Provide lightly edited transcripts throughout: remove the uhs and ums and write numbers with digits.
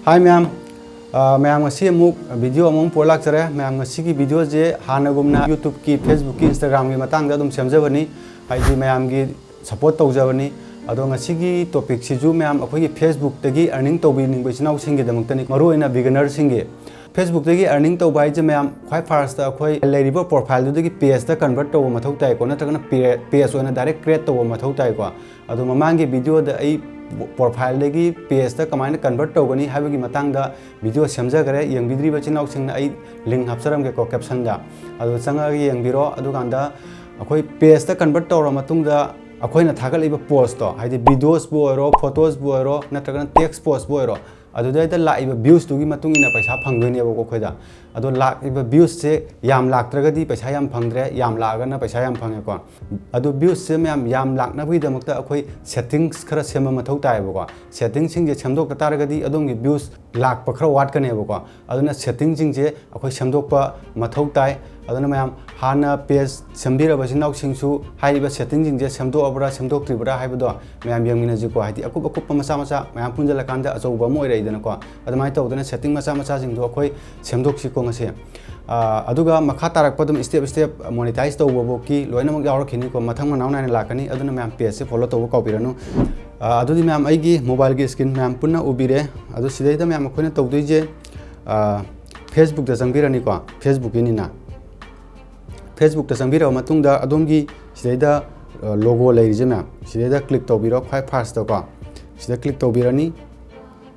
Hi ma'am, ma'am ngasi amuk video among polak chare ma'am ngasi ki video je hanagumna YouTube ki Facebook ki Instagram ki matang da dum semjabani haidi ma'am gi support tawjabani ado ngasi gi topic si ju ma'am akhoi gi Facebook tagi earning tawbi ning bai sinau singi damuktani maru ina beginner singi Facebook tagi earning tawbai je ma'am khwai first da akhoi lairiba profile du dagi page da convert taw mathau tai ko natragana page oina direct create taw mathau tai ko ado mamangi video da ai profile lagi page ta kamaina convert tawgani habagi matangda video semjagare yengbidri bachinau singna ai link hapsaram ke ko caption da adu changa yengbiro adu ganda akhoi page ta convert tawra matungda akhoi na thagal iba post to haidi videos bo ero photos bo ero natragana text post bo ero adu dai da laiba views tu gi matung ina paisa phangdoi ba ko khoida adu laiba views se yam laktragadi paisa yam phangdre yam lagana paisa yam phange ko adu views se yam lakna bui damakta akhoi settings khara sema mathau tai ba ko settings sing je chamdok ta taragadi adom gi views lak pa khara wat kane ba ko aduna settings sing je akhoi chamdok pa mathau tai aduna mayam hana page sambira ba sinau singsu haiba settings sing je chamdok abra chamdok tribra haibado mayam yangmina ji ko haidi akup akup macha macha mayam punjala kanda achouba moi rai dana ko adumai tawdana setting macha macha sing do akhoi chamdok si ko ngase aduga makha tarak padum step step monetize tawbo ki loina mak yawra khini ko mathang manau na lakani aduna mayam page se follow tawbo kaupiranu adudi mayam aigi mobile gi screen mayam punna ubire adu sidai da mayam akhoi na tawdoi je Facebook da sangbirani ko Facebook ni na Facebook ta sangbira matung da adom gi sidai da logo lai je mayam sidai da click tawbiro khwai first da ko sidai click tawbirani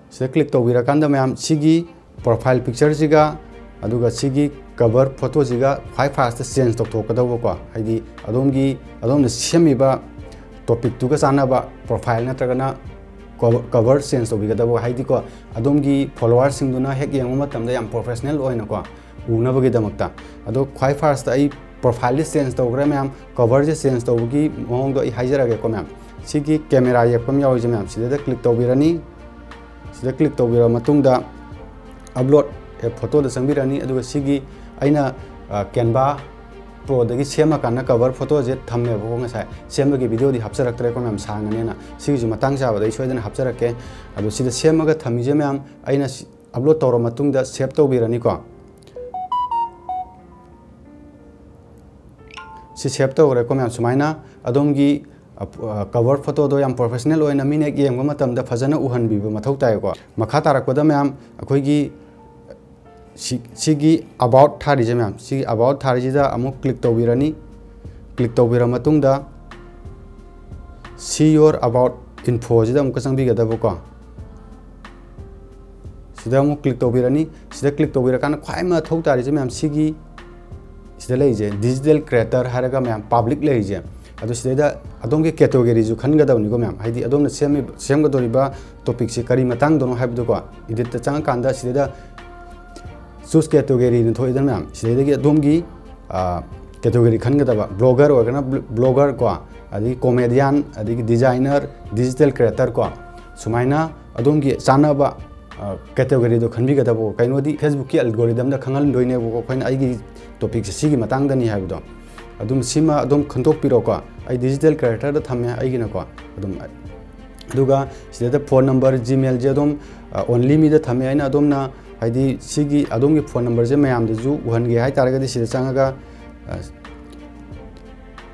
sidai click tawbira kanda mayam sigi profile picture jiga aduga sigi cover photo jiga khwai first change tok thok kadaw ko haidi adom semi ba topic tu ga sana ba profile na tragana cover change to biga dabo haidi ko adom gi followers sing duna hek yang matam da yam professional oina ko una bagi damakta ado khwai first ai profile change to gra ma'am cover je change to gi mong do ai haijara ge ko ma'am sigi camera yakpam yaw je ma'am sida click to birani sida click to bira matung da upload photo da sangbirani aduga sigi aina Canva Pro dagi sema kana cover photo je thamme bo ngasai sema gi video di hapsarak tre ko ma'am sangane na sigi ju matang sa ba dai soidana hapsarak ke adu sida sema ga thami je ma'am aina upload tawra matung da save to birani ko si save to re ko ma'am sumaina adom gi cover photo do yam professional oina mine gi yeng matam da fajana uhan bi mathau tai ko makha tarak pada ma'am akhoi gi sigi about thari je ma'am sigi about thari ji da amuk click to birani click to bira matung da see your about info ji da amuk sang bi ga da ko sida amuk click to birani sida click to bira kan khwai ma thau tari je ma'am sigi sida lei je digital creator haraga ma'am public lei je adu sida da adom ge category ju khan ga da ni ko ma'am haidi adom na sem ga dori ba topic se kari matang dono haibdo ko edit ta chang kan da sida da choose category ni thoi dan ma'am sida gi adom gi category khan ga da ba blogger or kana blogger ko adi comedian adi designer digital creator ko sumaina adom gi chana ba category do khan bi ga da bo kaino di Facebook ki algorithm da khangal loine bo ko khoina ai gi topic se sigi matang da ni haibdo adum sima adum khantok piro ko ai digital creator da thamme ai gi na ko adum aduga sida da phone number gmail je adum only me da thamme ai na adum na haidi sigi adum gi phone number je mayam de ju uhan ge hai taraga di sida changa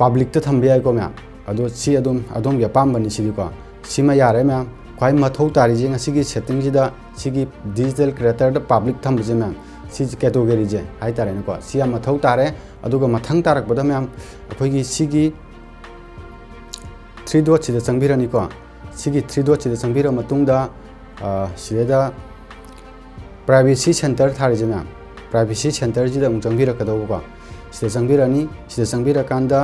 public ta thambe ai ko ma'am adu si adum gi pam bani sidi ko sima yare ma'am khwai mathau tari je ngasi gi setting ji da sigi digital creator da public tham je ma'am si category je hai tare ne ko si am mathau tare aduga mathang tarak bada ma'am akhoi gi sigi 3 dot si da changbirani ko sigi 3 dot si da changbira matung da sida da privacy center thari je ma'am privacy center ji da mung changbira ka do ko sida changbirani sida changbira kanda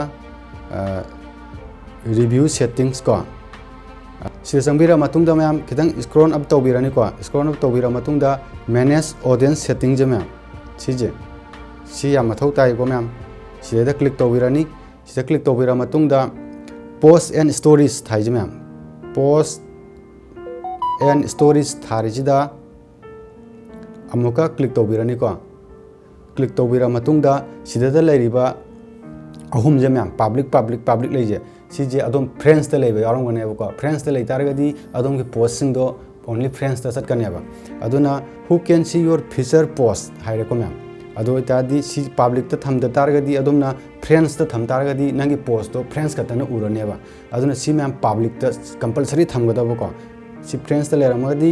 review settings ko sida changbira matung da ma'am khidang scroll up tawbirani ko scroll up tawbira matung da manage audience setting je ma'am sije si ya mathau tai ko ma'am sida da click tawbirani sida click tawbira matung da post and stories thai je ma'am post and stories thari ji da amuka click tawbirani ko click tawbira matung da sida da lairiba ahum je ma'am public lai je si je adom friends da laiba yarong gane ko friends da lai taragadi adom ki post sing do only friends ta sat kaneba aduna who can see your future post hai re ko ma'am ado itadi si public ta tham da targadi adumna friends ta tham targadi nangi post to friends ka tana uraneba aduna si ma'am public ta compulsory tham gada ko si friends ta leramadi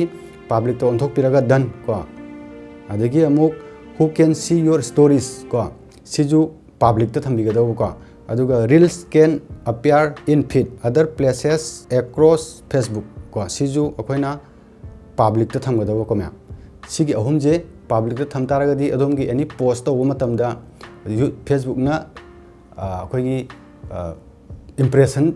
public to onthok piraga done ko adagi amuk who can see your stories ko siju public ta tham bigada ko aduga reels can appear in feed other places across Facebook ko siju akoina public ta tham gada ko ma'am sigi ahum je public ta tham taragadi adom gi any post to matam da Facebook na akoigi impression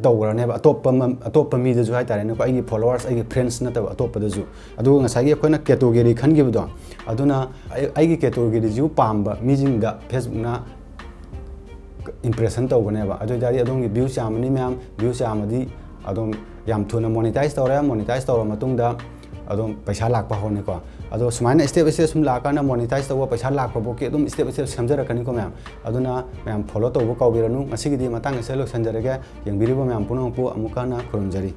dawrane ba atop mi da ju hai tare ne ko ai followers ai friends na ta atop da ju adu ngasai gi akoina category khan gi bdo aduna ai gi category ju pamba mi jing da Facebook na impression tawbane ba adu jadi adom gi views amani ma'am views amadi adom yam thuna monetize tawra matung da adom paisa lakpa hone ko ado sumaina step sum lakana monetize tawa paisa lakpa bo ke adom step samjara kani ko ma'am aduna ma'am follow tawbo kawbiranu ngasigi di matang se lo sanjarege yang biribo ma'am puno pu amukana khurumjari